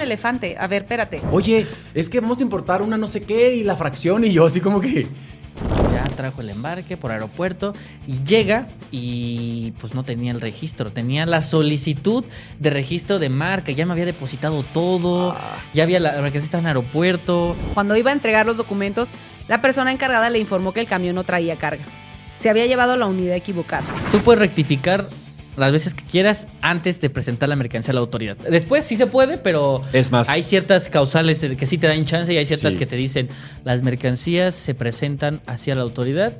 un elefante. A ver, espérate. Oye, es que vamos a importar una no sé qué y la fracción y yo así como que... Ya trajo el embarque por aeropuerto y llega y pues no tenía el registro, tenía la solicitud de registro de marca, ya me había depositado todo, ya había la mercancía estaba en aeropuerto. Cuando iba a entregar los documentos, la persona encargada le informó que el camión no traía carga. Se había llevado la unidad equivocada. Tú puedes rectificar las veces que quieras antes de presentar la mercancía a la autoridad. Después sí se puede, pero es más, hay ciertas causales que sí te dan chance y hay ciertas sí, que te dicen las mercancías se presentan hacia la autoridad.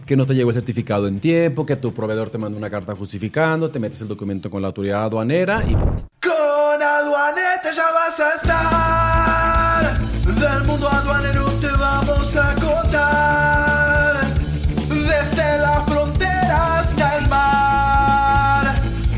Que no te llegó el certificado en tiempo, que tu proveedor te manda una carta justificando, te metes el documento con la autoridad aduanera y... Con Aduanete ya vas a estar. Del mundo aduanero te vamos a contar. Desde la frontera hasta el mar.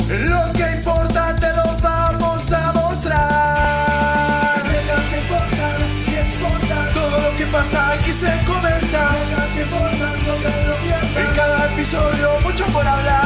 Lo que importa te lo vamos a mostrar. Reglas que importan y exportan. Todo lo que pasa aquí se comenta. Reglas que importan, no te lo pierdas. En cada episodio mucho por hablar.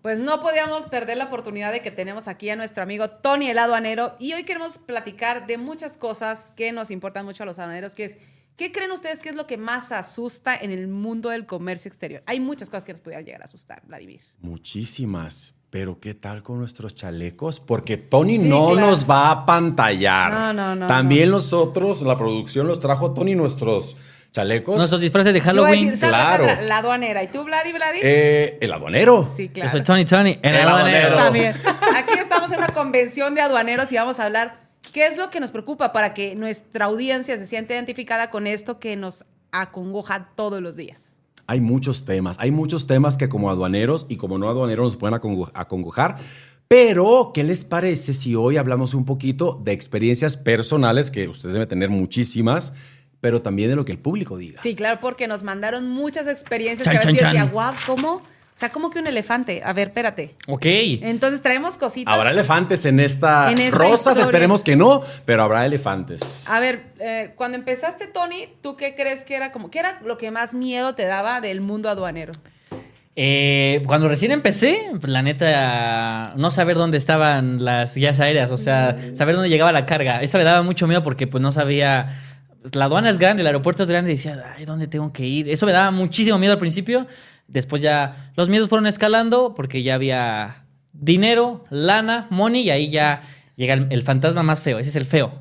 Pues no podíamos perder la oportunidad de que tenemos aquí a nuestro amigo Tony el aduanero y hoy queremos platicar de muchas cosas que nos importan mucho a los aduaneros, que es, ¿qué creen ustedes que es lo que más asusta en el mundo del comercio exterior? Hay muchas cosas que nos pudieran llegar a asustar, Vladimir. Muchísimas. Pero ¿qué tal con nuestros chalecos? Porque Tony Sí, no claro, nos va a pantallar. No. También nosotros, la producción los trajo Tony nuestros chalecos. Nuestros disfraces de Yo voy a Halloween. decir, Sandra, claro. la aduanera. ¿Y tú, Vladi? El aduanero. Sí, Yo claro. soy Tony, el El aduanero. aduanero. También. Aquí estamos en una convención de aduaneros y vamos a hablar qué es lo que nos preocupa para que nuestra audiencia se sienta identificada con esto que nos acongoja todos los días. Hay muchos temas que como aduaneros y como no aduaneros nos pueden acongojar. Pero, ¿qué les parece si hoy hablamos un poquito de experiencias personales, que ustedes deben tener muchísimas, pero también de lo que el público diga? Sí, claro, porque nos mandaron muchas experiencias Chan, que a veces chan, yo decía, chan. guau, ¿cómo? O sea, ¿cómo que un elefante? A ver, espérate. Ok. Entonces traemos cositas. Habrá elefantes en esta En esta rosas, historia. esperemos que no, pero habrá elefantes. A ver, cuando empezaste, Tony, ¿tú qué crees que era como, qué era lo que más miedo te daba del mundo aduanero? Cuando recién empecé, pues, la neta, no saber dónde estaban las guías aéreas, o sea, saber dónde llegaba la carga. Eso me daba mucho miedo porque pues no sabía. La aduana es grande, el aeropuerto es grande y decía, ay, ¿dónde tengo que ir? Eso me daba muchísimo miedo al principio. Después ya los miedos fueron escalando porque ya había dinero, lana, money y ahí ya llega el fantasma más feo. Ese es el feo.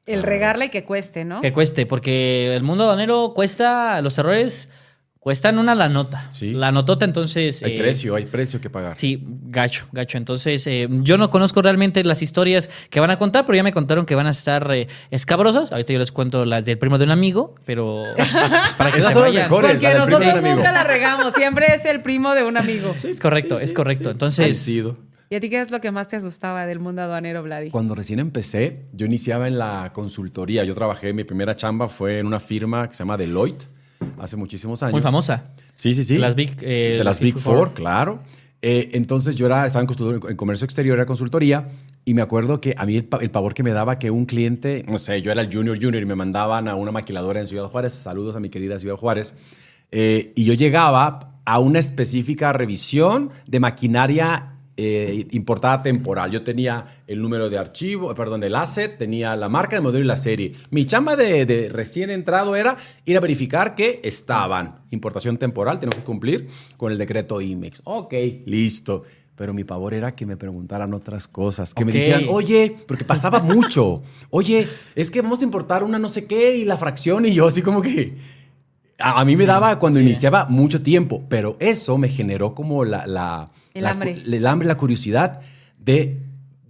El regarla y que cueste, ¿no? Que cueste, porque el mundo aduanero cuesta, los errores cuestan una la nota. Sí. La notota, entonces. Hay precio que pagar. Sí, gacho. Entonces, yo no conozco realmente las historias que van a contar, pero ya me contaron que van a estar escabrosas. Ahorita yo les cuento las del primo de un amigo, pero pues, para que Esas se son las vayan. mejores. Porque la del primo de nosotros un amigo. nunca la regamos, siempre es el primo de un amigo. Es correcto, es correcto. Entonces, Parecido. ¿Y a ti qué es lo que más te asustaba del mundo aduanero, Vladi? Cuando recién empecé, yo iniciaba en la consultoría. Yo trabajé, mi primera chamba fue en una firma que se llama Deloitte, hace muchísimos años. muy famosa. Sí. De las Big, de las Big Four, claro. Entonces yo estaba en comercio exterior, era consultoría, y me acuerdo que a mí el pavor que me daba que un cliente, no sé, yo era el junior y me mandaban a una maquiladora en Ciudad Juárez, saludos a mi querida Ciudad Juárez, y yo llegaba a una específica revisión de maquinaria importada temporal. Yo tenía el número de archivo, el asset, tenía la marca, el modelo y la serie. Mi chamba de recién entrado era ir a verificar que estaban. Importación temporal, tengo que cumplir con el decreto IMEX. Ok, listo. Pero mi pavor era que me preguntaran otras cosas. Que me dijeran, oye, porque pasaba mucho. Oye, es que vamos a importar una no sé qué y la fracción. Y yo así como que... A mí me daba cuando iniciaba mucho tiempo. Pero eso me generó como El hambre. el hambre, la curiosidad de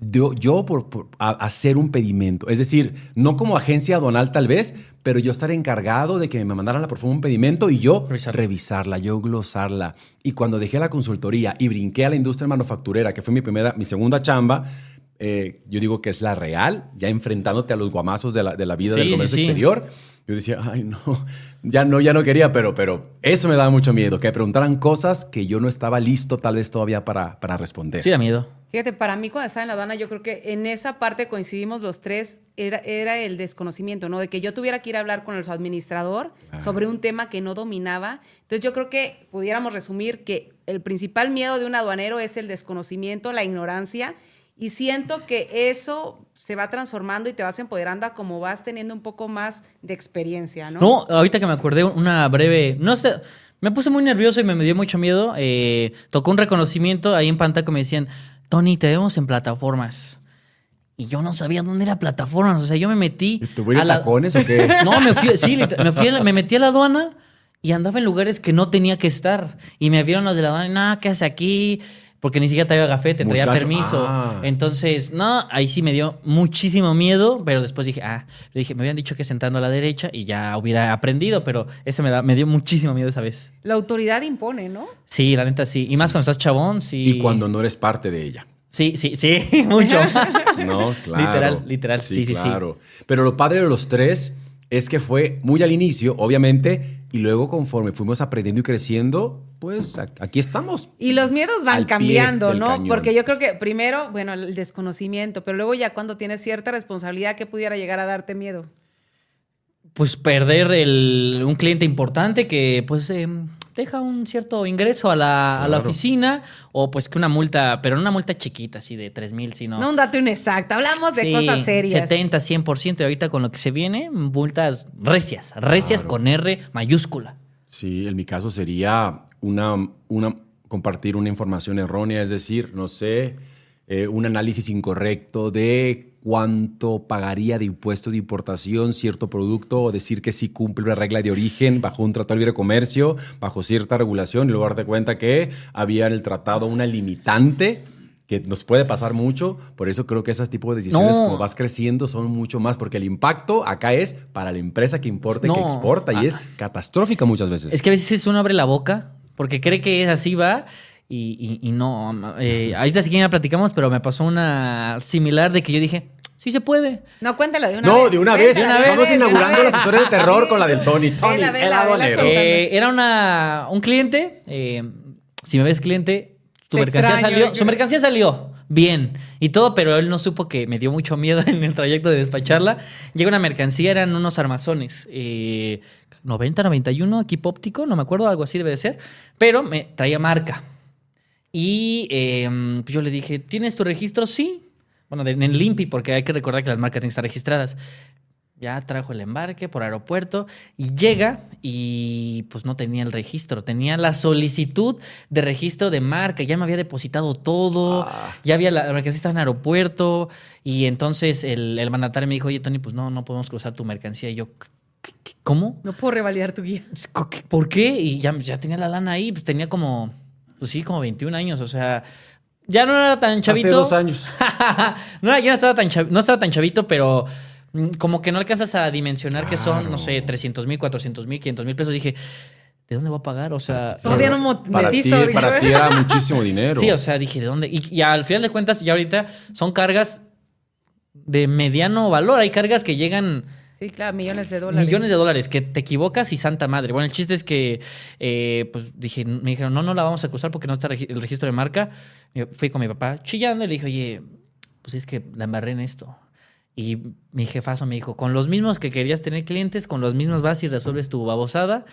yo por hacer un pedimento. Es decir, no como agencia aduanal tal vez, pero yo estar encargado de que me mandaran la Profeco un pedimento y yo revisarla, yo glosarla. Y cuando dejé la consultoría y brinqué a la industria manufacturera, que fue mi segunda chamba, yo digo que es la real, ya enfrentándote a los guamazos de la vida del Sí, comercio sí, sí. exterior. Yo decía, ay, no, ya no quería, pero eso me daba mucho miedo, que me preguntaran cosas que yo no estaba listo tal vez todavía para responder. Sí, da miedo. Fíjate, para mí cuando estaba en la aduana, yo creo que en esa parte coincidimos los tres, era el desconocimiento, ¿no? De que yo tuviera que ir a hablar con el administrador sobre un tema que no dominaba. Entonces yo creo que pudiéramos resumir que el principal miedo de un aduanero es el desconocimiento, la ignorancia, y siento que eso se va transformando y te vas empoderando a como vas teniendo un poco más de experiencia, ¿no? No, ahorita que me acordé, una breve... No sé, me puse muy nervioso y me dio mucho miedo. Tocó un reconocimiento ahí en Pantaco, me decían, Tony, te vemos en plataformas. Y yo no sabía dónde era plataformas. O sea, yo me metí... ¿Te voy a tacones o qué? No, me metí a la aduana y andaba en lugares que no tenía que estar. Y me vieron los de la aduana, no, ¿qué hace aquí? Porque ni siquiera traía gafete, traía Muchacho, permiso. ah. Entonces, no, ahí sí me dio muchísimo miedo, pero después dije, me habían dicho que sentando a la derecha y ya hubiera aprendido, pero eso me dio muchísimo miedo esa vez. La autoridad impone, ¿no? Sí, la neta sí. Y más cuando estás chabón, sí. Y cuando no eres parte de ella. Sí, mucho. No, claro. Literal, sí. Claro. Pero lo padre de los tres es que fue muy al inicio, obviamente, y luego conforme fuimos aprendiendo y creciendo, pues aquí estamos. Y los miedos van Al pie cambiando, del ¿no? cañón. Porque yo creo que primero, bueno, el desconocimiento, pero luego ya cuando tienes cierta responsabilidad, ¿qué pudiera llegar a darte miedo? Pues perder un cliente importante que pues deja un cierto ingreso a la Claro. oficina, o pues que una multa, pero no una multa chiquita, así de 3,000, sino... No un dato inexacto, hablamos de Sí, cosas serias. 70, 100%, y ahorita con lo que se viene, multas recias Claro. con R mayúscula. Sí, en mi caso sería compartir una información errónea, es decir, no sé, un análisis incorrecto de cuánto pagaría de impuesto de importación cierto producto, o decir que sí cumple una regla de origen bajo un tratado de libre comercio, bajo cierta regulación, y luego darte cuenta que había en el tratado una limitante que nos puede pasar mucho. Por eso creo que ese tipo de decisiones, No. como vas creciendo, son mucho más, porque el impacto acá es para la empresa que importa y No. que exporta, y es catastrófica muchas veces. Es que a veces uno abre la boca porque cree que es así, va, y no. Ahorita sí que ya platicamos, pero me pasó una similar de que yo dije, sí se puede. No, cuéntalo de una No, vez. de una vez. Cuéntala, Vamos de una inaugurando vez. las historias de terror con la del Tony. Tony, Vela, el vela aduanero. contando. Era un cliente. Si me ves cliente, Te extraño, su mercancía salió bien y todo, pero él no supo que me dio mucho miedo en el trayecto de despacharla. Llega una mercancía, eran unos armazones. 90, 91, equipo óptico, no me acuerdo, algo así debe de ser. Pero me traía marca. Y pues yo le dije, ¿tienes tu registro? Sí. Bueno, en el INPI, porque hay que recordar que las marcas tienen que estar registradas. Ya trajo el embarque por aeropuerto y llega y pues no tenía el registro. Tenía la solicitud de registro de marca. Ya me había depositado todo. Ya había la mercancía estaba en aeropuerto. Y entonces el mandatario me dijo, oye, Tony, pues no podemos cruzar tu mercancía. Y yo, ¿cómo? No puedo revalidar tu guía. ¿Por qué? Y ya tenía la lana ahí. Pues tenía como 21 años. O sea, ya no era tan chavito. Hace 2 años. Ya no estaba tan chavito, pero como que no alcanzas a dimensionar que son, no sé, 300,000, 400,000, 500,000 pesos. Dije, ¿de dónde voy a pagar? O sea... Todavía no Para ti, monetizo. para ti era muchísimo dinero. Sí, o sea, dije, ¿de dónde? Y al final de cuentas, ya ahorita son cargas de mediano valor. Hay cargas que llegan... Sí, claro, millones de dólares. Millones de dólares, que te equivocas y santa madre. Bueno, el chiste es que pues me dijeron, no la vamos a cruzar porque no está el registro de marca. Fui con mi papá chillando y le dije, oye, pues es que la embarré en esto. Y mi jefazo me dijo, con los mismos que querías tener clientes, con los mismos vas y resuelves tu babosada.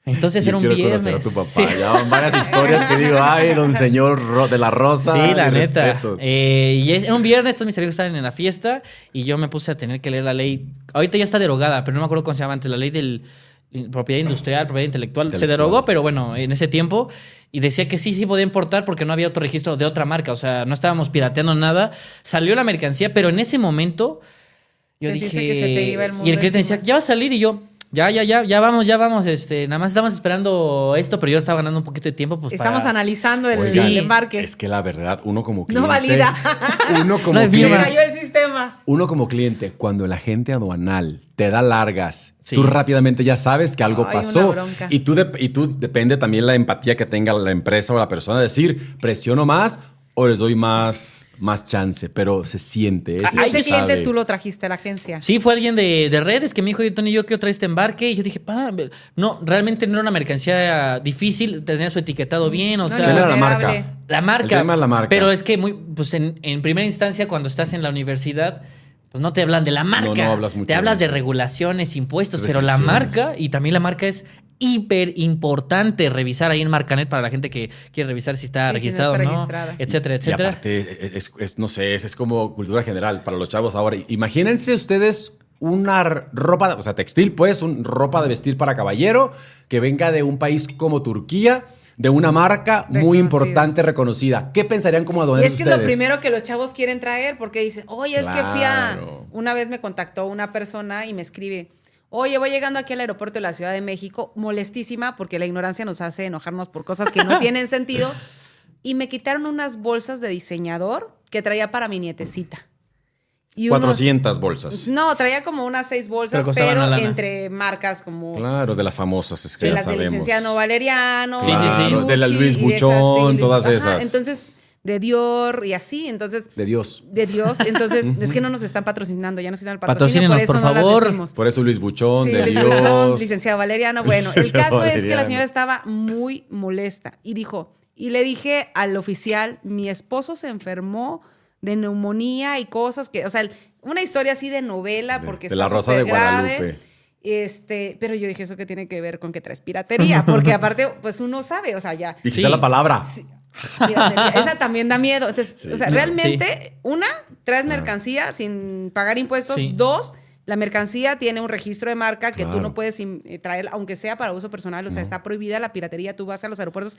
Entonces Yo era un quiero viernes. conocer a tu papá. Sí. Ya van varias historias que digo, ay, don señor de la Rosa. Sí, la mis neta. respetos. Y era un viernes, todos mis amigos estaban en la fiesta y yo me puse a tener que leer la ley. Ahorita ya está derogada, pero no me acuerdo cómo se llama antes. La ley de propiedad industrial, propiedad intelectual. Se derogó, pero bueno, en ese tiempo. Y decía que sí podía importar porque no había otro registro de otra marca. O sea, no estábamos pirateando nada. Salió la mercancía, pero en ese momento yo Sentiste dije... que se te iba el mundo y el cliente me encima. decía, ya va a salir. Y yo... Ya vamos. Nada más estamos esperando esto, pero yo estaba ganando un poquito de tiempo. Pues, Estamos analizando el Oigan, embarque. es que la verdad, uno como cliente... No valida. Uno como No es Se firma. cliente... cayó el sistema. Uno como cliente, cuando la gente aduanal te da largas, Sí. tú rápidamente ya sabes que algo Ay, pasó. una bronca. Y tú depende también la empatía que tenga la empresa o la persona, decir, presiono más o les doy más chance, pero se siente. ¿Y ese cliente tú lo trajiste a la agencia? Sí, fue alguien de redes que me dijo, oye, Tony, yo quiero traer este embarque. Y yo dije, no, realmente no era una mercancía difícil, tenía su etiquetado bien, o sea... Era la marca. La marca. El tema es la marca. Pero es que pues en primera instancia, cuando estás en la universidad, pues no te hablan de la marca. No hablas mucho. Te hablas de regulaciones, impuestos, pero la marca, y también la marca es hiper importante revisar ahí en Marcanet para la gente que quiere revisar si está registrado o no, etcétera, etcétera. Y aparte, no sé, es como cultura general para los chavos ahora. Imagínense ustedes una ropa, o sea, textil, pues, ropa de vestir para caballero que venga de un país como Turquía, de una marca muy importante, reconocida. ¿Qué pensarían como aduaneros ustedes? Y es que ustedes? es lo primero que los chavos quieren traer, porque dicen, oye, es que una vez me contactó una persona y me escribe, oye, voy llegando aquí al aeropuerto de la Ciudad de México, molestísima, porque la ignorancia nos hace enojarnos por cosas que no tienen sentido, y me quitaron unas bolsas de diseñador que traía para mi nietecita. Y 400 bolsas. No, traía como unas 6 bolsas, pero entre marcas como... Claro, de las famosas, es que de ya las sabemos. del licenciado Valeriano. Claro, de la Luis Buchón, todas esas. Entonces, de Dior y así, entonces... De Dios. Entonces, es que no nos están patrocinando, ya nos están patrocinando, por eso por no favor. las decimos. Por eso Luis Buchón, sí, de Luis Dios. Buchón, licenciado Valeriano. Bueno, el caso Valeriano. es que la señora estaba muy molesta y dijo, y le dije al oficial, mi esposo se enfermó de neumonía y cosas que, o sea, una historia así de novela porque de está La Rosa de Guadalupe. Pero yo dije, ¿eso qué tiene que ver con que traes piratería? Porque aparte, pues uno sabe, o sea, ya. Dijiste la palabra. Sí, esa también da miedo. Entonces, o sea, realmente, una, traes mercancía sin pagar impuestos. Sí. 2, la mercancía tiene un registro de marca que tú no puedes traer, aunque sea para uso personal. O sea, está prohibida la piratería. Tú vas a los aeropuertos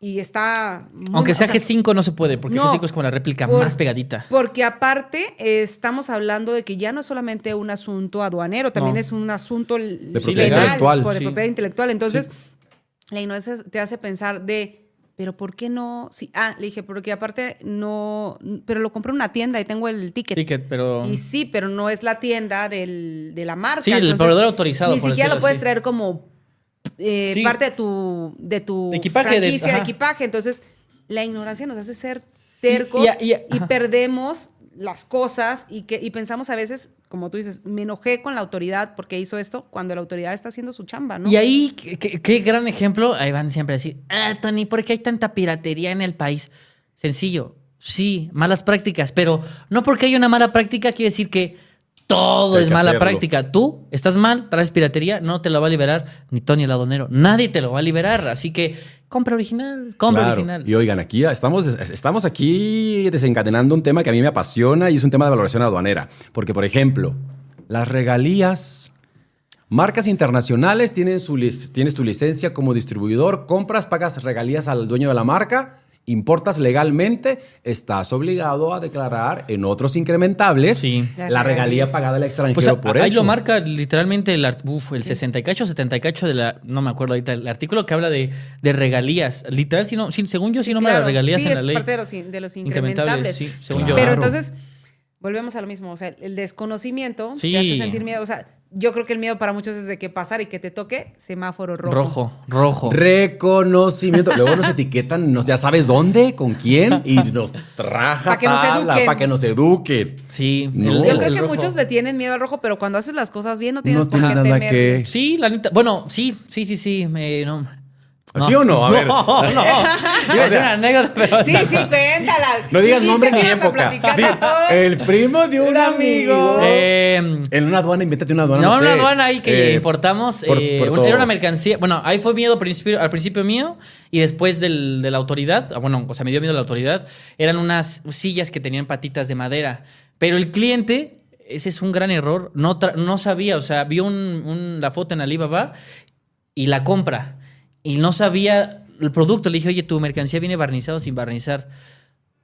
y está... Aunque sea G5 no se puede, porque G5 es como la réplica más pegadita. Porque aparte estamos hablando de que ya no es solamente un asunto aduanero, también es un asunto de propiedad intelectual. De propiedad intelectual. Entonces, la ignorancia te hace pensar pero ¿por qué no? Sí, le dije, porque aparte no, pero lo compré en una tienda y tengo el ticket. Pero... Y sí, pero no es la tienda de la marca. Sí, el proveedor autorizado. Ni siquiera lo puedes traer como parte de tu equipaje, franquicia de equipaje. Entonces, la ignorancia nos hace ser tercos y perdemos las cosas y pensamos a veces, como tú dices, me enojé con la autoridad porque hizo esto cuando la autoridad está haciendo su chamba, ¿no? Y ahí, qué gran ejemplo, ahí van siempre a decir, Tony, ¿por qué hay tanta piratería en el país? Sencillo, sí, malas prácticas, pero no porque hay una mala práctica quiere decir que todo es mala práctica. Tú estás mal, traes piratería, no te lo va a liberar ni Tony el aduanero. Nadie te lo va a liberar. Así que compra original, original. Y oigan, aquí estamos aquí desencadenando un tema que a mí me apasiona y es un tema de valoración aduanera. Porque, por ejemplo, las regalías, marcas internacionales, tienes tu licencia como distribuidor, compras, pagas regalías al dueño de la marca, importas legalmente, estás obligado a declarar en otros incrementables la regalía pagada al extranjero por eso. Ahí lo marca literalmente el 60 y cacho, 70 y cacho no me acuerdo ahorita el artículo que habla de regalías. Literal, según yo, no me las regalías en la ley. Sí, es parte de los incrementables. Sí, según yo. Pero entonces, volvemos a lo mismo. O sea, el desconocimiento te hace sentir miedo. O sea, yo creo que el miedo para muchos es de que pasar y que te toque semáforo rojo. Rojo. Reconocimiento. Luego nos etiquetan, ya sabes dónde, con quién, y nos traja para que nos eduquen. Sí. Yo creo que muchos le tienen miedo al rojo, pero cuando haces las cosas bien no tienes por qué temer. Sí, la neta. Bueno, sí. ¿Sí o no? A ver. No. Iba a decir una anécdota, pero... Sí, cuéntala. No digas nombre ni época. El primo de un amigo. En una aduana, invéntate una aduana. No, una aduana ahí que importamos. Era una mercancía. Bueno, ahí fue miedo al principio mío y después de la autoridad. Bueno, o sea, me dio miedo la autoridad. Eran unas sillas que tenían patitas de madera. Pero el cliente, ese es un gran error, no sabía. O sea, vio la foto en Alibaba y la compra. Y no sabía el producto. Le dije, oye, tu mercancía viene barnizado o sin barnizar.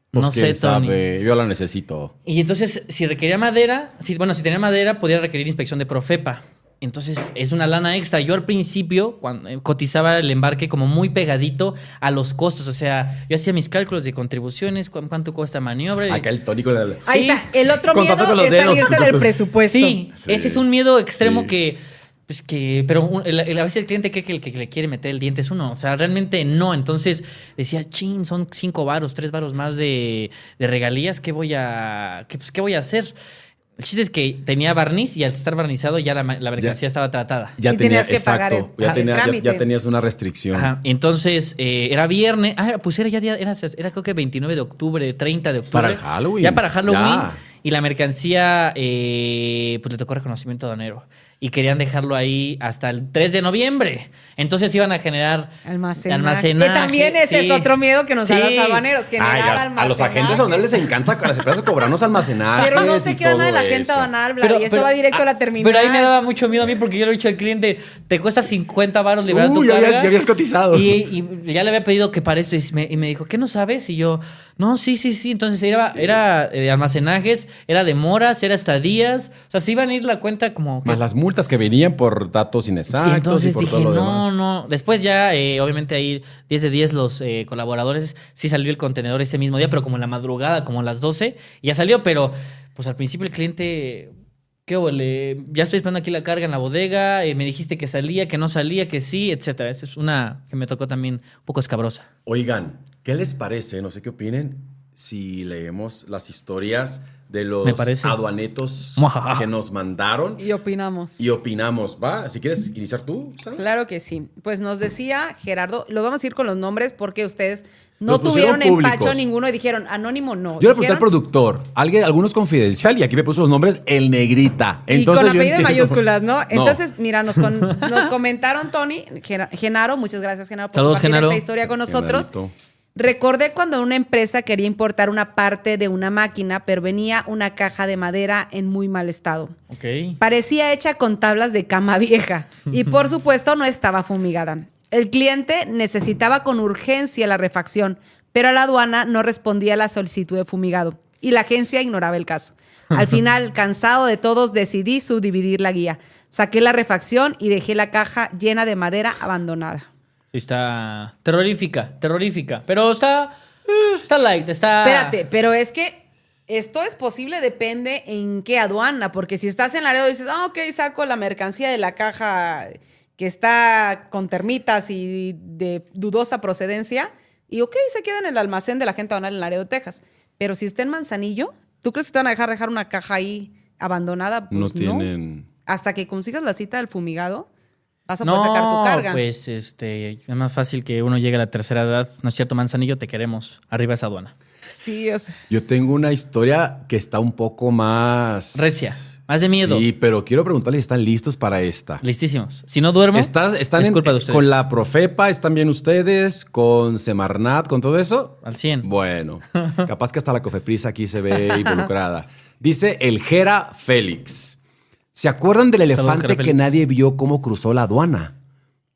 Pues no sé, Tony. Sabe, yo la necesito. Y entonces, si requería madera, si tenía madera, podía requerir inspección de Profepa. Entonces, es una lana extra. Yo al principio, cuando cotizaba el embarque como muy pegadito a los costos. O sea, yo hacía mis cálculos de contribuciones, cuánto cuesta maniobra. Acá el tónico. Ahí está. El otro miedo es salirse del presupuesto. Sí, ese es un miedo extremo que... Pues a veces el cliente cree que el que le quiere meter el diente es uno. O sea, realmente no. Entonces decía, chin, son 5 varos, 3 varos más de regalías. ¿Qué voy a hacer? El chiste es que tenía barniz y al estar barnizado ya la mercancía estaba tratada. Ya Y tenía, tenías que pagar exacto. el trámite. Ya tenías una restricción. Ajá. Entonces, era viernes. Pues era creo que 29 de octubre, 30 de octubre. Para Halloween. Ya para Halloween. Ya. Y la mercancía, pues le tocó reconocimiento aduanero. Y querían dejarlo ahí hasta el 3 de noviembre. Entonces iban a generar almacenaje. Que también ese sí. es otro miedo que nos dan los aduaneros. Generar almacenaje. A los agentes aduanales les encanta con las empresas cobrarnos almacenajes. Pero no se y queda nada de la todo gente eso. aduanal, Vlad, y eso va directo a la terminal. Pero ahí me daba mucho miedo a mí porque yo le he dicho al cliente, te cuesta 50 varos liberar tu Ya carga. habías cotizado. Y ya le había pedido que para esto y me dijo, ¿qué no sabes? Y yo, no, sí. Entonces era de almacenajes, era demoras, era estadías. O sea, se iban a ir la cuenta como... Más las multas que venían por datos inexactos. Sí, entonces y por dije, todo lo demás. no. Después ya, obviamente ahí 10 de 10 los colaboradores, sí salió el contenedor ese mismo día, pero como en la madrugada, como a las 12, ya salió, pero pues al principio el cliente, ¿qué ole? Ya estoy esperando aquí la carga en la bodega, me dijiste que salía, que no salía, que sí, etcétera. Esa es una que me tocó también un poco escabrosa. Oigan, ¿qué les parece? No sé qué opinen si leemos las historias de los Me parece. aduanetos Muajaja. que nos mandaron Y opinamos. y opinamos. ¿Va? Si quieres iniciar tú, Sam. Claro que sí. Pues nos decía Gerardo, lo vamos a ir con los nombres porque ustedes no Los pusieron tuvieron empacho públicos. ninguno y dijeron anónimo no. Yo le pregunté al Dijeron- productor, algunos confidencial, y aquí me puso los nombres el negrita. Entonces, y con yo apellido en entiendo. mayúsculas, ¿no? Entonces, mira, nos comentaron Tony, Genaro, muchas gracias Genaro por Saludos, compartir Genaro. esta historia con nosotros. Genarito. Recordé cuando una empresa quería importar una parte de una máquina, pero venía una caja de madera en muy mal estado. Ok. Parecía hecha con tablas de cama vieja y por supuesto no estaba fumigada. El cliente necesitaba con urgencia la refacción, pero la aduana no respondía a la solicitud de fumigado y la agencia ignoraba el caso. Al final, cansado de todos, decidí subdividir la guía. Saqué la refacción y dejé la caja llena de madera abandonada. Sí, está terrorífica. Pero está light, está... Espérate, pero es que esto es posible, depende en qué aduana, porque si estás en Laredo dices, ok, saco la mercancía de la caja que está con termitas y de dudosa procedencia, y ok, se queda en el almacén de la gente aduanal en Laredo, Texas. Pero si está en Manzanillo, ¿tú crees que te van a dejar una caja ahí abandonada? Pues No tienen... Hasta que consigas la cita del fumigado, vas a poder sacar tu carga. Pues es más fácil que uno llegue a la tercera edad. No es cierto, Manzanillo, te queremos. Arriba esa aduana. Sí, o sea, Yo tengo una historia que está un poco más... Recia, más de miedo. Sí, pero quiero preguntarles si están listos para esta. Listísimos. Si no duermo, ¿Están es culpa de ustedes. con la Profepa? ¿Están bien ustedes? ¿Con Semarnat? ¿Con todo eso? Al 100. Bueno, capaz que hasta la Cofepris aquí se ve involucrada. Dice el Gera Félix. ¿Se acuerdan del elefante Gera que Félix. nadie vio cómo cruzó la aduana?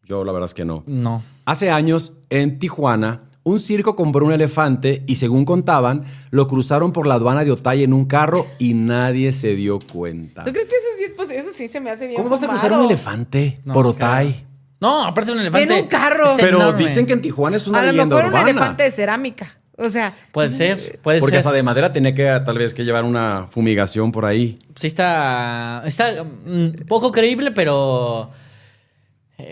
Yo la verdad es que no. No. Hace años, en Tijuana, un circo compró un elefante y según contaban, lo cruzaron por la aduana de Otay en un carro y nadie se dio cuenta. ¿tú crees que eso sí, pues, eso sí se me hace bien ¿Cómo vas a cruzar fumado? un elefante No, por claro. Otay? No, aparte de un elefante. En un carro. es Pero enorme. dicen que en Tijuana es una A lo leyenda mejor un urbana. elefante de cerámica. O sea, Puede ser, puede Porque ser. esa de madera tenía que tal vez que llevar una fumigación por ahí. Sí está poco creíble, pero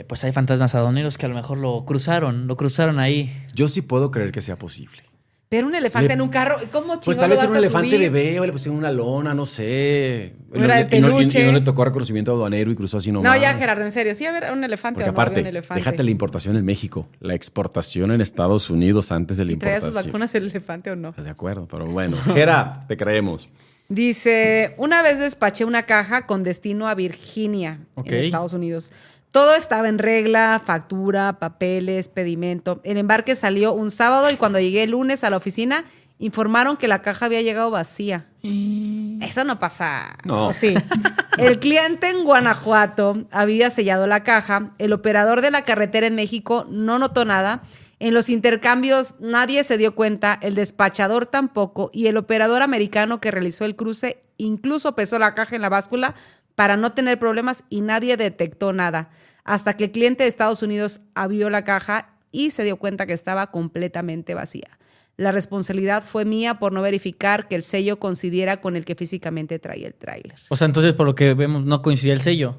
pues hay fantasmas aduaneros que a lo mejor lo cruzaron ahí. Yo sí puedo creer que sea posible. pero un elefante Le- en un carro, ¿cómo Pues chingón tal lo vez era vas un a elefante subir? bebé o le pusieron una lona, no sé. Era de Y no peluche. le tocó reconocimiento aduanero y cruzó así nomás. No, ya, Gerardo, en serio. Sí, a ver, un elefante Porque o no había aparte, un elefante. déjate la importación en México, la exportación en Estados Unidos antes de la ¿Y traía sus importación. vacunas el elefante o no? ¿Estás de acuerdo? Pero bueno, Gera, te creemos. Dice, una vez despaché una caja con destino a Virginia, Ok. en Estados Unidos. Todo estaba en regla, factura, papeles, pedimento. El embarque salió un sábado y cuando llegué el lunes a la oficina, informaron que la caja había llegado vacía. Eso no pasa. No. ¿O sí? El cliente en Guanajuato había sellado la caja. El operador de la carretera en México no notó nada. En los intercambios nadie se dio cuenta, el despachador tampoco, y el operador americano que realizó el cruce incluso pesó la caja en la báscula para no tener problemas y nadie detectó nada. Hasta que el cliente de Estados Unidos abrió la caja y se dio cuenta que estaba completamente vacía. La responsabilidad fue mía por no verificar que el sello coincidiera con el que físicamente traía el tráiler. O sea, entonces por lo que vemos no coincidía el sello.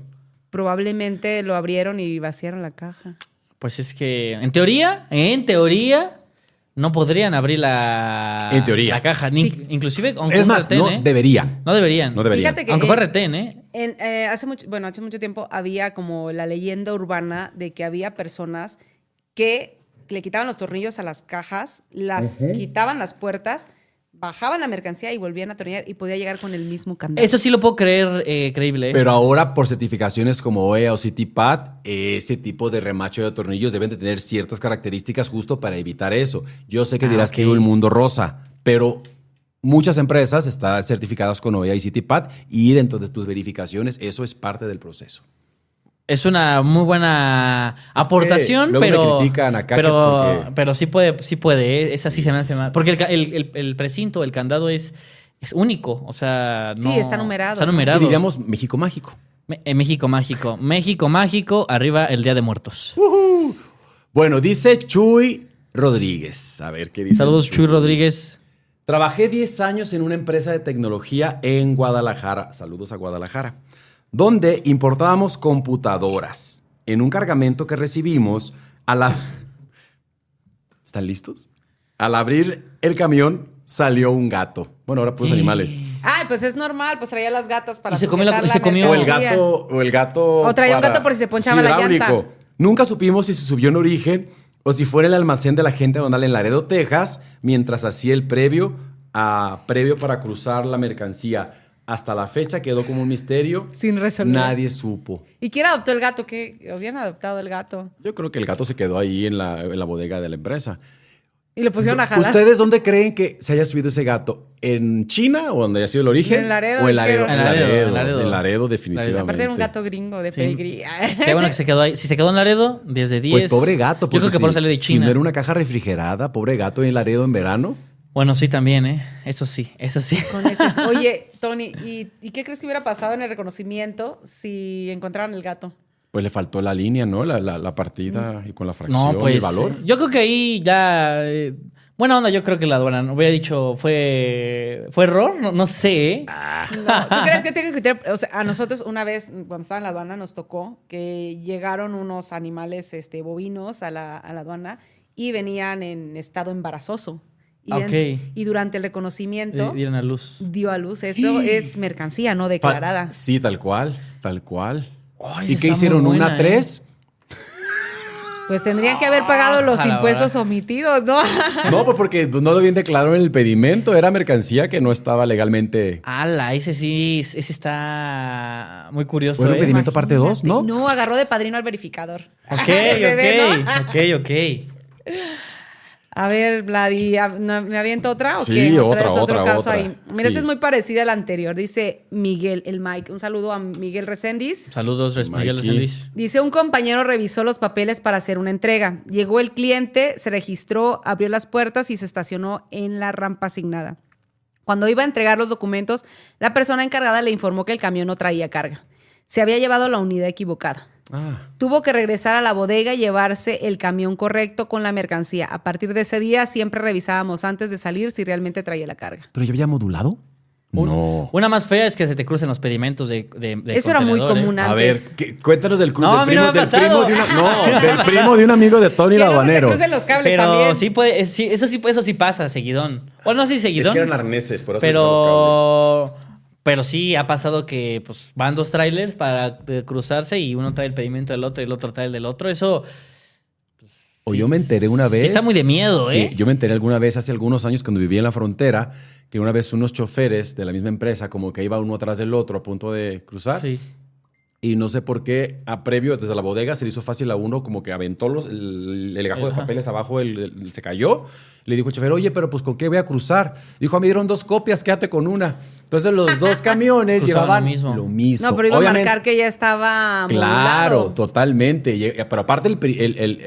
probablemente lo abrieron y vaciaron la caja. Pues es que, en teoría, no podrían abrir En teoría. la caja. Inclusive, aunque Es un más, retén, no deberían. No deberían. No deberían. Fíjate que Aunque fue retén, ¿eh? hace mucho tiempo había como la leyenda urbana de que había personas que le quitaban los tornillos a las cajas, las quitaban las puertas, bajaban la mercancía y volvían a atornillar y podía llegar con el mismo candado. Eso sí lo puedo creer creíble, ¿eh? Pero ahora, por certificaciones como OEA o CityPad, ese tipo de remacho de tornillos deben de tener ciertas características justo para evitar eso. Yo sé que dirás que vivo el mundo rosa, pero muchas empresas están certificadas con OEA y CityPad y dentro de tus verificaciones eso es parte del proceso. Es una muy buena aportación, luego pero. me critican acá pero sí puede, ¿eh? Esa sí se me hace más. Porque el precinto, el candado es único. O sea, no. Sí, está numerado. Está ¿no? numerado. Y diríamos México mágico. México mágico. México mágico, arriba el Día de Muertos. Bueno, dice Chuy Rodríguez. A ver qué dice. Saludos, Chuy Rodríguez. Trabajé 10 años en una empresa de tecnología en Guadalajara. Saludos a Guadalajara. Donde importábamos computadoras. En un cargamento que recibimos ¿Están listos? Al abrir el camión salió un gato. Bueno, ahora pues animales. Ay, pues es normal, pues traía las gatas para Y se comió sujetar la se comió- O el mercancía. gato. O traía un para- gato por si se ponchaba la hidráulico. llanta. Nunca supimos si se subió en origen o si fue en el almacén de la gente donde en Laredo, Texas, mientras hacía el previo para cruzar la mercancía. Hasta la fecha quedó como un misterio. Sin resolver. Nadie supo. ¿Y quién adoptó el gato? ¿Qué? ¿Habían adoptado el gato? Yo creo que el gato se quedó ahí en la bodega de la empresa. Y lo pusieron a jalar. ¿Ustedes dónde creen que se haya subido ese gato? ¿En China o donde haya sido el origen? En Laredo, ¿O en Laredo? dijeron. En Laredo. En Laredo, definitivamente. Aparte era un gato gringo de Sí. pedigrí. Qué bueno que se quedó ahí. Si se quedó en Laredo, 10 de 10. Pues pobre gato. Yo creo porque que por eso salió de Si China. no era una caja refrigerada, pobre gato en Laredo en verano. Bueno, sí, también, ¿eh? Eso sí. Con ese. Oye, Tony, ¿y qué crees que hubiera pasado en el reconocimiento si encontraran el gato? Pues le faltó la línea, ¿no? La partida y con la fracción No, pues. y el valor. Yo creo que ahí ya. Buena onda, yo creo que la aduana. No hubiera dicho, ¿fue error? No sé, ¿eh? No, ¿tú crees que tenga criterio? O sea, a nosotros una vez, cuando estaba en la aduana, nos tocó que llegaron unos animales bovinos a la aduana y venían en estado embarazoso. Y durante el reconocimiento Dieron a luz. dio a luz. Eso es mercancía no declarada. Sí, tal cual. Ay, ¿Y esa qué está hicieron? muy buena, ¿1 a 3? Pues tendrían que haber pagado los Ojalá, impuestos ¿verdad? omitidos, ¿no? No, pues porque no lo habían declarado en el pedimento. Era mercancía que no estaba legalmente. Ala, ese está muy curioso. Bueno, ¿eh? pedimento parte 2, ¿no? No, agarró de padrino al verificador. Ok, Bebé, ¿no? ok. A ver, Vladi, ¿me aviento otra o Sí, qué? otra, ¿Traes otro otra, caso otra. ahí? Mira, Sí. esta es muy parecida a la anterior. Dice Miguel, el Mike. Un saludo a Miguel Reséndiz. Saludos, Miguel Mikey. Reséndiz. Dice, un compañero revisó los papeles para hacer una entrega. Llegó el cliente, se registró, abrió las puertas y se estacionó en la rampa asignada. Cuando iba a entregar los documentos, la persona encargada le informó que el camión no traía carga. Se había llevado la unidad equivocada. Tuvo que regresar a la bodega y llevarse el camión correcto con la mercancía. A partir de ese día siempre revisábamos antes de salir si realmente traía la carga. ¿Pero ya había modulado? No. Una más fea es que se te crucen los pedimentos de Eso era muy contenedor, ¿eh? común A ver, antes. cuéntanos del, No, a mí no me ha pasado. del primo de un amigo de Tony Que no se te Laduanero. crucen los cables Pero también. sí puede, eso sí pasa, seguidón. Bueno, no sí, Es seguidón. que eran arneses, por eso usan los cables. Pero sí ha pasado que pues van 2 trailers para cruzarse y uno trae el pedimento del otro y el otro trae el del otro. Eso O yo me enteré una vez. sí está muy de miedo, ¿eh? que yo me enteré alguna vez hace algunos años cuando vivía en la frontera que una vez unos choferes de la misma empresa como que iba uno atrás del otro a punto de cruzar. Sí. Y no sé por qué, a previo, desde la bodega, se le hizo fácil a uno, como que aventó el legajo de Ajá. papeles abajo, se cayó. Le dijo el chofer, oye, pero pues ¿con qué voy a cruzar? Dijo, me dieron 2 copias, quédate con una. Entonces los 2 camiones Cruzaban llevaban lo mismo. No, pero iba a Obviamente, marcar que ya estaba claro, modulado. totalmente. Pero aparte,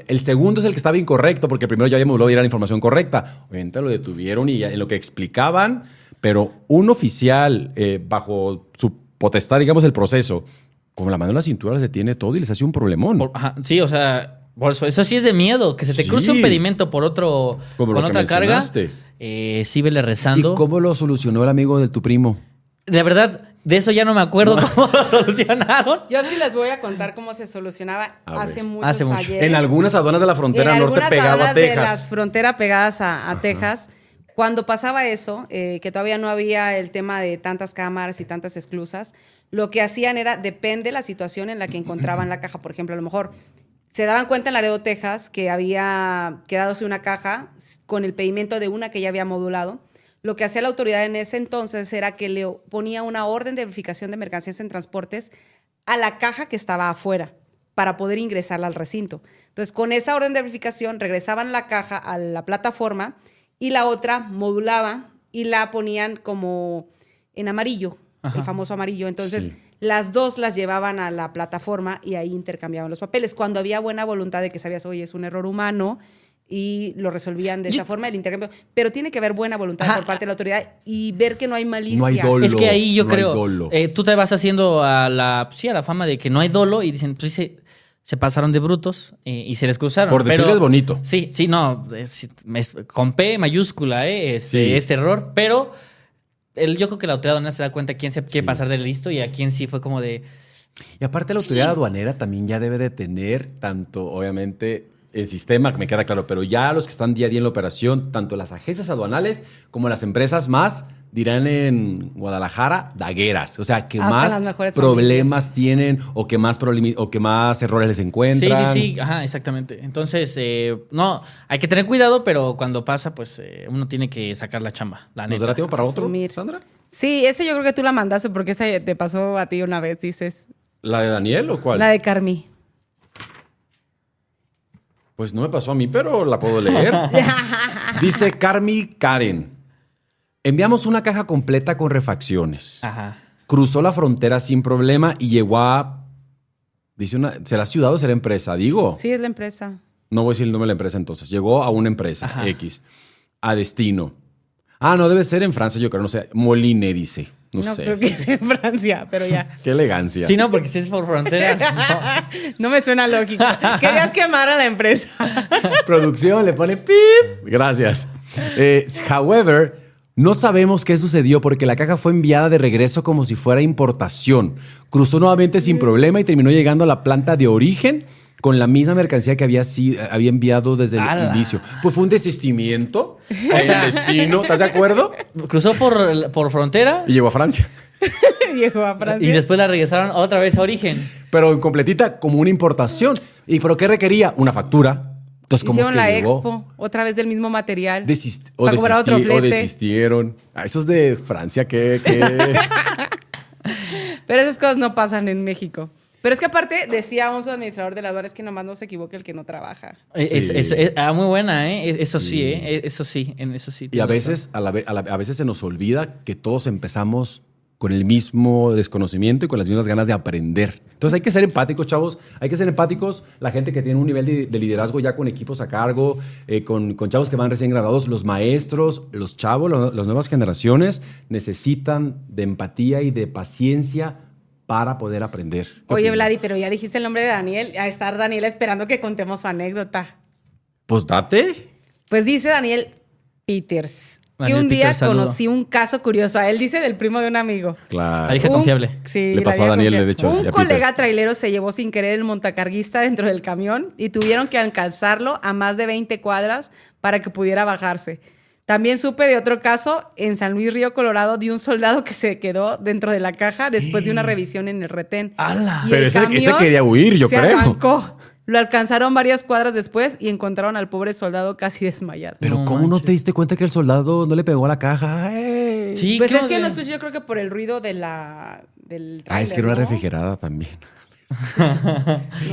el segundo es el que estaba incorrecto, porque el primero ya había modulado y era la información correcta. Obviamente lo detuvieron y en lo que explicaban, pero un oficial, bajo su potestad, digamos, el proceso, con la mano en la cintura les detiene todo y les hace un problemón. Ajá, sí, o sea, por eso sí es de miedo. Que se te Sí. cruce un pedimento por otro Como con lo que otra carga. mencionaste. Sí, vele rezando. ¿Y cómo lo solucionó el amigo de tu primo? De verdad, De eso ya no me acuerdo cómo lo solucionaron. Yo sí les voy a contar cómo se solucionaba A hace ver. muchos Hace mucho. ayeres. En algunas aduanas de la frontera En norte algunas pegado a aduanas de Texas. las fronteras pegadas a Texas, cuando pasaba eso, que todavía no había el tema de tantas cámaras y tantas esclusas, lo que hacían era, depende la situación en la que encontraban la caja. Por ejemplo, a lo mejor se daban cuenta en Laredo, Texas, que había quedado sin una caja con el pedimento de una que ya había modulado. Lo que hacía la autoridad en ese entonces era que le ponía una orden de verificación de mercancías en transportes a la caja que estaba afuera para poder ingresarla al recinto. Entonces, con esa orden de verificación, regresaban la caja a la plataforma y la otra modulaba y la ponían como en amarillo, el famoso amarillo. Entonces, Sí. las dos las llevaban a la plataforma y ahí intercambiaban los papeles. Cuando había buena voluntad de que sabías, oye, es un error humano, y lo resolvían de esa forma, el intercambio. Pero tiene que haber buena voluntad por parte de la autoridad y ver que no hay malicia. No hay dolo. Es que ahí yo no hay creo, dolo. tú te vas haciendo a la fama de que no hay dolo y dicen, pues se pasaron de brutos y se les cruzaron. Por decirles bonito. Sí, no, con P mayúscula, Sí. este error, pero yo creo que la autoridad aduanera se da cuenta quién se quiere Sí. pasar de listo y a quién sí fue como de... Y aparte la autoridad aduanera también ya debe de tener tanto, obviamente, el sistema, me queda claro, pero ya los que están día a día en la operación, tanto las agencias aduanales como las empresas más, dirán en Guadalajara, dagueras. O sea, que Hasta más las mejores problemas tienen o que más errores les encuentran. Sí, ajá, exactamente. Entonces, no, hay que tener cuidado, pero cuando pasa, pues uno tiene que sacar la chamba, la ¿Nos neta. dará tiempo para otro, Asumir. Sandra? Sí, ese yo creo que tú la mandaste porque esa te pasó a ti una vez, dices. ¿La de Daniel o cuál? La de Carmi. Pues no me pasó a mí, pero la puedo leer. Dice Carmi Karen. Enviamos una caja completa con refacciones. Ajá. Cruzó la frontera sin problema y llegó a... Dice ¿será ciudad o será empresa? Digo. Sí, es la empresa. No voy a decir el nombre de la empresa entonces. Llegó a una empresa, Ajá. X. A destino. Ah, no, debe ser en Francia, yo creo. No sé. Moline dice. No sé. Creo que es en Francia, pero ya. Qué elegancia. Sí, no, porque si es por frontera. no. No me suena lógico. Querías quemar a la empresa. Producción le pone pip. Gracias. However, no sabemos qué sucedió porque la caja fue enviada de regreso como si fuera importación. Cruzó nuevamente sin problema y terminó llegando a la planta de origen con la misma mercancía que había enviado desde el ¡Hala! inicio. Pues fue un desistimiento. O sea, el destino. ¿Estás de acuerdo? Cruzó por frontera Y llegó a Francia. Llegó a Francia. y después la regresaron otra vez a origen. Pero completita como una importación. ¿Y pero qué requería? Una factura. Entonces, ¿cómo es Hicieron que la llegó? expo, otra vez del mismo material. O Para cobrar otro flete. desistieron. Esos de Francia, ¿qué? Pero esas cosas no pasan en México. Pero es que aparte, decía un subadministrador de la aduana, es que nomás no se equivoque el que no trabaja. Sí. Muy buena, ¿eh? Eso sí, Sí. Eso sí, en eso sí. Y a veces, a veces se nos olvida que todos empezamos con el mismo desconocimiento y con las mismas ganas de aprender. Entonces hay que ser empáticos, chavos. Hay que ser empáticos. La gente que tiene un nivel de liderazgo ya con equipos a cargo, con chavos que van recién graduados, los maestros, los chavos, las nuevas generaciones necesitan de empatía y de paciencia para poder aprender. ¿Qué Oye, opinas? Vladi, pero ya dijiste el nombre de Daniel. A estar Daniel esperando que contemos su anécdota. Pues date. Pues dice Daniel Peters que Daniel un día Peters, saludo. conocí un caso curioso. Él dice del primo de un amigo. Claro. La hija confiable. Sí, Le la pasó a vieja Daniel, confiable. de hecho, Un y a colega Peters. trailero se llevó sin querer el montacarguista dentro del camión y tuvieron que alcanzarlo a más de 20 cuadras para que pudiera bajarse. También supe de otro caso en San Luis Río Colorado de un soldado que se quedó dentro de la caja después de una revisión en el retén. ¡Hala! Y Pero el ese camión quería huir, yo se creo. arrancó. Lo alcanzaron varias cuadras después y encontraron al pobre soldado casi desmayado. Pero No ¿cómo no manches. te diste cuenta que el soldado no le pegó a la caja? ¡Ey! Sí, Pues ¿qué es que onda? no escuché, yo creo que por el ruido del Ah, tráiler, es que era una ¿no? refrigerada también.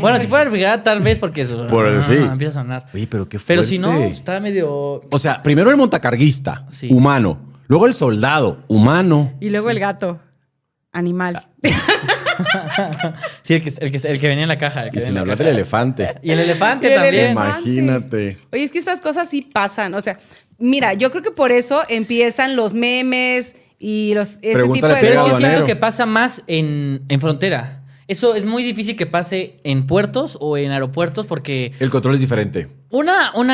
Bueno, si fuera refrigerada, tal vez, porque eso Sí. empieza a sonar. Oye, pero qué fuerte. Pero si no, está medio. O sea, primero el montacarguista, Sí. humano. Luego el soldado, humano. Y luego el gato, animal. Sí, el que venía en la caja. el que Y sin venía en la hablar del caja. elefante. Y el elefante Y el también. elefante. Imagínate. Oye, es que estas cosas sí pasan. O sea, mira, yo creo que por eso empiezan los memes y ese Pregúntale tipo de a Pero es Pegado que aduanero. siento que pasa más en frontera. Eso es muy difícil que pase en puertos o en aeropuertos porque El control es diferente. un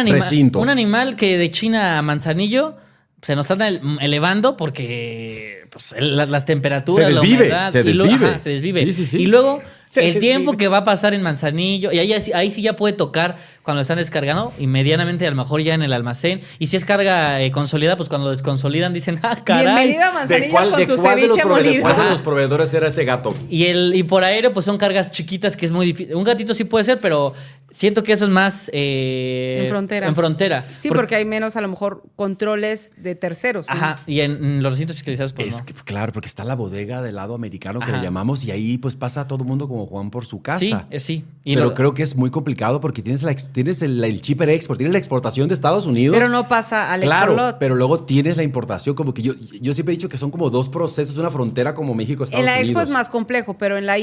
Recinto. animal que de China a Manzanillo se nos están elevando porque pues, las temperaturas, Se desvive, la humedad, se y luego, desvive. se desvive. Sí. Y luego Se el tiempo desvive. que va a pasar en Manzanillo, y ahí sí ya puede tocar cuando lo están descargando y medianamente a lo mejor ya en el almacén. Y si es carga consolidada, pues cuando desconsolidan dicen, caray. Bienvenido a Manzanillo con tu de los ceviche molido. cuál de los proveedores era ese gato? Y por aéreo, pues son cargas chiquitas que es muy difícil. Un gatito sí puede ser, pero siento que eso es más En frontera. En frontera. Sí, porque hay menos a lo mejor controles de terceros. ¿no? Ajá, y en los recintos fiscalizados, pues Es no. que, claro, porque está la bodega del lado americano que Ajá. le llamamos y ahí pues pasa todo el mundo como Juan por su casa. Sí, sí. Y Pero lo- creo que es muy complicado porque tienes el shipper export, tienes la exportación de Estados Unidos. Pero no pasa al Claro, export lot. pero luego tienes la importación, como que yo siempre he dicho que son como dos procesos, una frontera como México-Estados En la Unidos. expo es más complejo, pero en la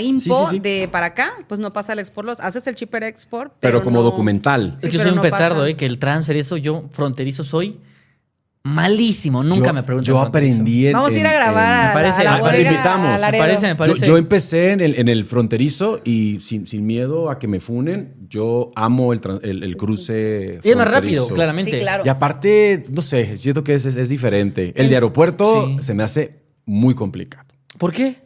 impo Sí. de para acá, pues no pasa el export loss. Haces el shipper export, Pero como no- documental. Sí, es que pero soy un no petardo, pasa. que el transfer, eso yo fronterizo soy malísimo. Nunca me preguntan. Yo fronterizo. aprendí en... Vamos a ir a grabar me a, parece- a la me bodega. parece- invitamos. a Laredo. Me parece. Yo empecé en el fronterizo y sin miedo a que me funen, yo amo el cruce Y es más rápido, fronterizo. claramente. Sí, claro. Y aparte, no sé, siento que es diferente. El de aeropuerto Sí. se me hace muy complicado. ¿Por qué?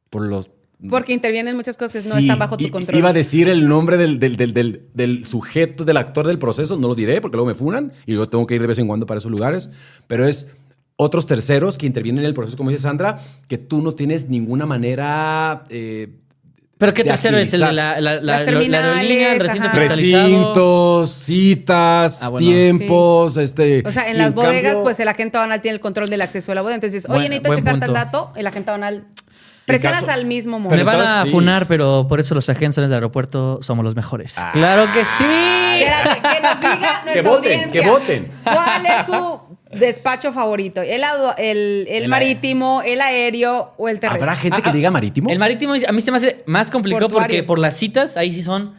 Por los... Porque intervienen muchas cosas, no Sí, están bajo tu control. Iba a decir el nombre del sujeto, del actor del proceso, no lo diré porque luego me funan y luego tengo que ir de vez en cuando para esos lugares, pero es otros terceros que intervienen en el proceso, como dice Sandra, que tú no tienes ninguna manera... ¿Pero qué de tercero es? ¿El de agilizar. Las terminales, la aerolínea, el recinto ajá. fiscalizado? Recintos, citas, Ah, bueno. tiempos, O sea, en y las bodegas, cambio- pues el agente aduanal tiene el control del acceso a la bodega. Entonces, oye, Buen- necesito buen checarte el punto. dato, el agente aduanal. Presionas caso- al mismo Me momento. van a entonces, sí. funar, pero por eso los agentes del aeropuerto somos los mejores. ¡Claro que sí! Espérate, que nos diga nuestra voten, audiencia. que voten. ¿Cuál es su despacho favorito? ¿El marítimo, el aéreo o el terrestre? ¿Habrá gente que diga marítimo? El marítimo a mí se me hace más complicado porque Portuario. por las citas ahí sí son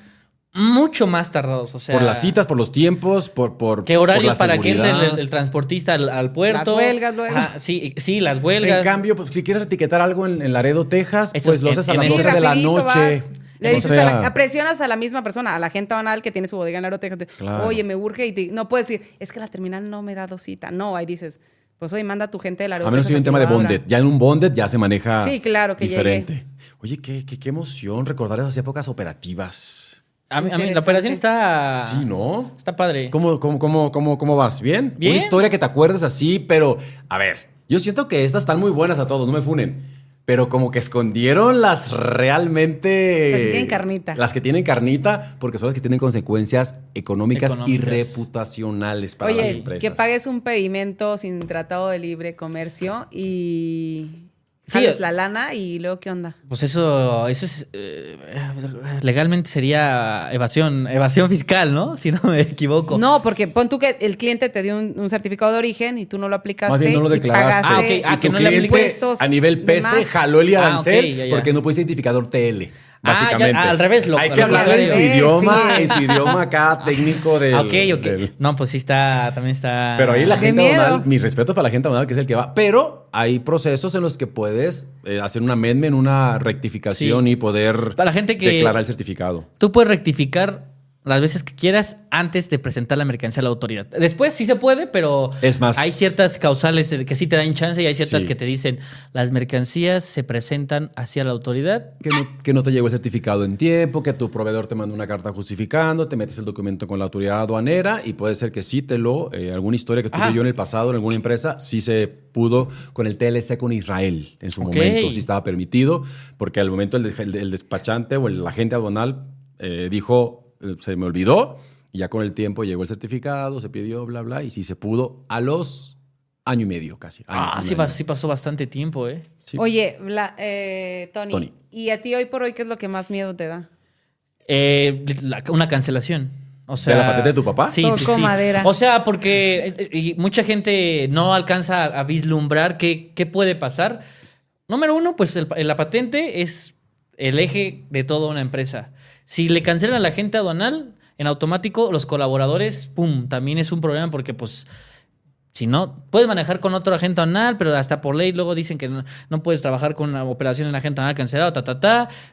mucho más tardados. O sea, por las citas, por los tiempos, por ¿Qué horarios por la para que entre seguridad. el transportista al puerto? Las huelgas luego. Sí, las huelgas. En cambio, pues, si quieres etiquetar algo en Laredo, Texas, Eso pues lo en- haces a en las eso. 12 de la rapidito noche. vas, le O dices sea, presionas a la misma persona, a la agente aduanal que tiene su bodega en Laredo, Texas. Claro. Oye, me urge y no puedes decir, es que la terminal no me da cita. No, ahí dices, pues oye, manda a tu gente de Laredo. a menos que haya un Texas tema de que lo abra. bonded. Ya en un bonded ya se maneja Sí, claro, que diferente. Oye, qué emoción recordar esas épocas operativas. A mí la Interesante. operación está. Sí, ¿no? Está padre. ¿Cómo vas? ¿Bien? Bien. Una historia que te acuerdes así, pero a ver, yo siento que estas están muy buenas a todos, no me funen. Pero como que escondieron las realmente... Las que tienen carnita. Las que tienen carnita, porque son las que tienen consecuencias económicas, y Económicas. reputacionales para las Oye, empresas. que pagues un pedimento sin tratado de libre comercio y Sí, sales la lana y luego, ¿qué onda? Pues eso es. Legalmente sería evasión fiscal, ¿no? Si no me equivoco. No, porque pon tú que el cliente te dio un certificado de origen y tú no lo aplicaste. Más bien no lo y declaraste. pagaste Ah, ok. Y que tu no le cliente, impuestos a nivel de PC más. jaló el arancel ok, ya. porque no puede identificador TL. Básicamente. ya, al revés, Hay que lo hablarle en su contrario. idioma, Sí. en su idioma acá técnico del. Ok. del- No, pues sí está. También está. Pero ahí la Qué gente miedo. aduanal, mi respeto para la gente aduanal, que es el que va. Pero hay procesos en los que puedes hacer un amendment, una rectificación Sí. y poder Para la gente que- declarar el certificado. Tú puedes rectificar las veces que quieras antes de presentar la mercancía a la autoridad. Después sí se puede, pero Es más- hay ciertas causales que sí te dan chance y hay ciertas Sí. que te dicen las mercancías se presentan hacia la autoridad. Que no te llegó el certificado en tiempo, que tu proveedor te mandó una carta justificando, te metes el documento con la autoridad aduanera y puede ser que sí alguna historia que tuve Ajá. yo en el pasado en alguna empresa, sí se pudo con el TLC con Israel en su Ok. momento, sí estaba permitido, porque al momento el despachante o el agente aduanal dijo, se me olvidó, y ya con el tiempo llegó el certificado, se pidió, bla, bla, y sí se pudo a los año y medio casi. Año y medio. Sí pasó bastante tiempo, ¿eh? Sí. Oye, Tony, Tony. ¿y a ti hoy por hoy qué es lo que más miedo te da? Una cancelación. O sea, ¿De la patente de tu papá? Sí, Toco sí. madera. O sea, porque y mucha gente no alcanza a vislumbrar qué puede pasar. Número uno, pues la patente es el eje de toda una empresa. Si le cancelan a la gente aduanal, en automático los colaboradores, ¡pum!, también es un problema porque pues si no, puedes manejar con otro agente aduanal, pero hasta por ley luego dicen que no puedes trabajar con una operación en agente aduanal cancelado,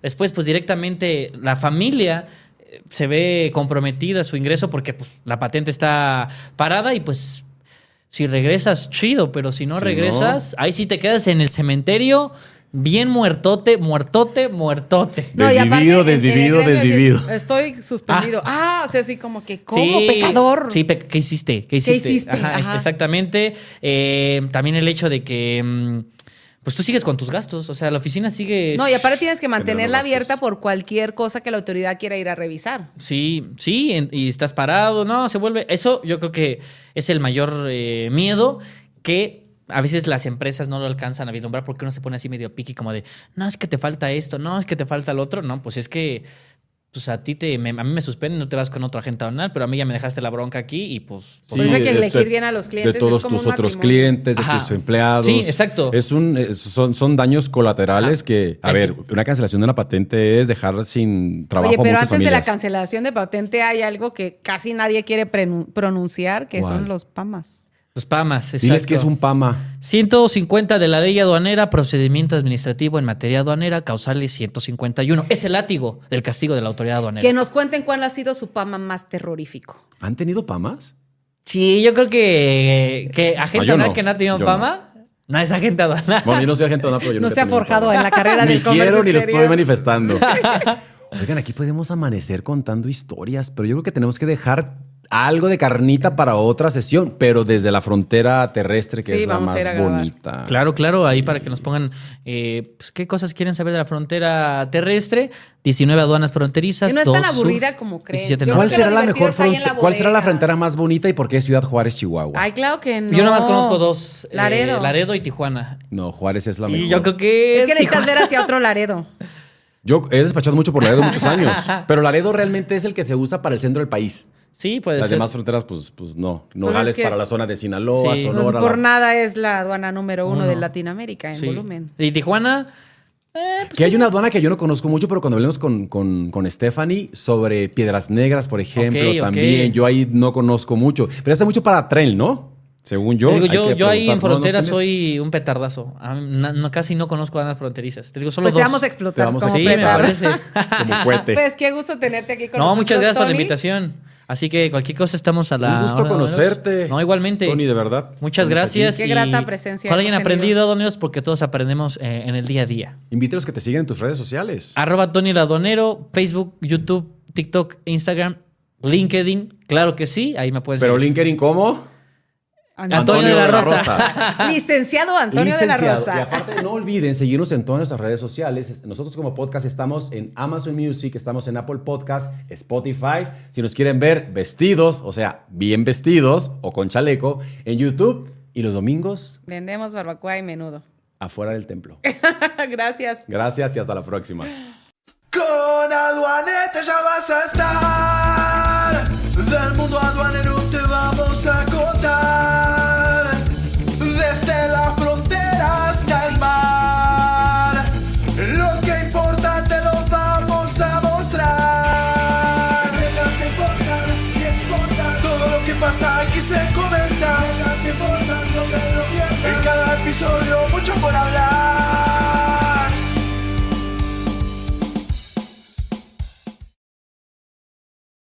Después, pues directamente la familia se ve comprometida su ingreso porque pues, la patente está parada y pues Si regresas, chido, pero si no Si regresas, ahí sí te quedas en el cementerio bien muertote. Desvivido, desvivido. Estoy suspendido. O sea, así como que, ¿cómo, pecador? Sí, ¿qué hiciste? Ajá. Exactamente. También el hecho de que pues tú sigues con tus gastos. O sea, la oficina sigue... No, y aparte tienes que mantenerla gastos. abierta por cualquier cosa que la autoridad quiera ir a revisar. Sí, y estás parado. No, se vuelve... Eso yo creo que es el mayor miedo que... A veces las empresas no lo alcanzan a vislumbrar porque uno se pone así medio piqui como de, no, es que te falta esto, no, es que te falta lo otro. No, pues es que pues a mí me suspenden, no te vas con otro agente aduanal, pero a mí ya me dejaste la bronca aquí y pues... Por eso hay que elegir bien a los clientes. De todos es como tus un otros matrimonio. clientes, de tus empleados. Sí, exacto. Son daños colaterales que, a ver, una cancelación de una patente es dejar sin trabajo Oye, a pero muchas antes de la familias. cancelación de patente hay algo que casi nadie quiere pronunciar, que ¿Cuál? son los PAMAs. Los PAMAs, exacto. Diles que es un PAMA. 150 de la ley aduanera, procedimiento administrativo en materia aduanera, causales 151. Es el látigo del castigo de la autoridad aduanera. Que nos cuenten cuál ha sido su PAMA más terrorífico. ¿Han tenido PAMAs? Sí, yo creo que agente yo aduanal no. que no ha tenido Yo PAMA, no es agente aduanal. Bueno, yo no soy agente aduanal, pero yo No nunca se he ha tenido forjado PAMA. en la carrera Ni del comercio quiero ni lo estoy exterior. manifestando. Oigan, aquí podemos amanecer contando historias, pero yo creo que tenemos que dejar algo de carnita para otra sesión, pero desde la frontera terrestre, que Sí, es la vamos a más ir a grabar. bonita. Claro, ahí para que nos pongan pues, qué cosas quieren saber de la frontera terrestre. 19 aduanas fronterizas. Que no es tan 2 aburrida sur, como creen. 17 Yo norte. ¿Cuál creo que será lo la divertido mejor está ahí en la frontera? ¿Cuál será la bodega. frontera más bonita y por qué Ciudad Juárez, Chihuahua? Ay, claro que no. Yo nada más conozco 2. Laredo. Laredo y Tijuana. No, Juárez es la mejor. Y yo creo que... Es que necesitas Tijuana. ver hacia otro Laredo. Yo he despachado mucho por Laredo muchos años, pero Laredo realmente es el que se usa para el centro del país. Sí, puede Las ser. demás fronteras, pues no. Pues Nogales es que para es- la zona de Sinaloa, Sí. Sonora. Pues por la- nada es la aduana número 1 de Uno. Latinoamérica en Sí. volumen. Y Tijuana... Que hay una aduana que yo no conozco mucho, pero cuando hablemos con Stephanie sobre Piedras Negras, por ejemplo, Ok, ok. también, yo ahí no conozco mucho. Pero hace mucho para tren, ¿no? Según yo. Te digo, hay que yo ahí en preguntar. ¿No frontera tienes? soy un petardazo. Casi no conozco aduanas fronterizas. Te digo, solo Pues te dos. vamos a explotar Te vamos a como Sí, me petardo. parece. Como cohete. Pues qué gusto tenerte aquí con No, nosotros, muchas gracias por la Tony. invitación. Así que cualquier cosa estamos a la... Un gusto hora, aduaneros. conocerte. No, igualmente. Tony, de verdad. Muchas Estamos gracias. Qué y grata presencia ojalá hayan hemos tenido. aprendido, aduaneros, porque todos aprendemos en el día a día. aquí. Invite a los que te siguen en tus redes sociales. @Tony el Aduanero, Facebook, YouTube, TikTok, Instagram, LinkedIn. Claro que sí, ahí me pueden Pero seguir. LinkedIn, ¿cómo? Antonio de la Rosa. Licenciado Antonio de la Licenciado. Rosa. Y aparte, no olviden seguirnos en todas nuestras redes sociales. Nosotros como podcast estamos en Amazon Music, estamos en Apple Podcast, Spotify. Si nos quieren ver vestidos, o sea, bien vestidos o con chaleco, en YouTube. Y los domingos, Vendemos barbacoa y menudo. afuera del templo. Gracias. Gracias y hasta la próxima. Con Aduanete ya vas a estar. Del mundo aduanero te vamos a contar. Desde la frontera hasta el mar. Lo que importa te lo vamos a mostrar. Reglas que importan y exportan. Todo lo que pasa aquí se comenta. Reglas que importan, no te lo pierdas. En cada episodio mucho por hablar.